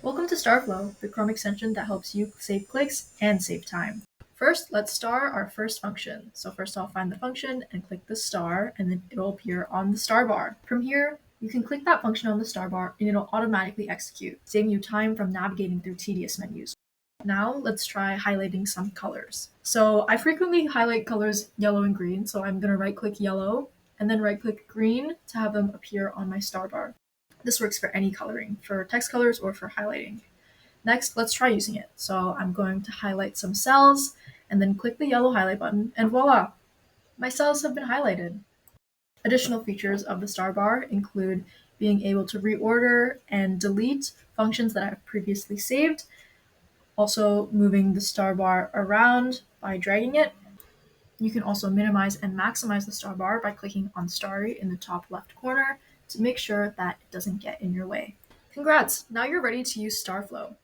Welcome to StarFlo, the Chrome extension that helps you save clicks and save time. First, let's star our first function. So first I'll find the function and click the star, and then it'll appear on the star bar. From here, you can click that function on the star bar and it'll automatically execute, saving you time from navigating through tedious menus. Now let's try highlighting some colors. So I frequently highlight colors yellow and green, so I'm going to right click yellow and then right click green to have them appear on my star bar. This works for any coloring, for text colors or for highlighting. Next, let's try using it. So I'm going to highlight some cells and then click the yellow highlight button, and voila, my cells have been highlighted. Additional features of the star bar include being able to reorder and delete functions that I've previously saved, also moving the star bar around by dragging it. You can also minimize and maximize the star bar by clicking on Starry in the top left corner to make sure that it doesn't get in your way. Congrats! Now you're ready to use StarFlo.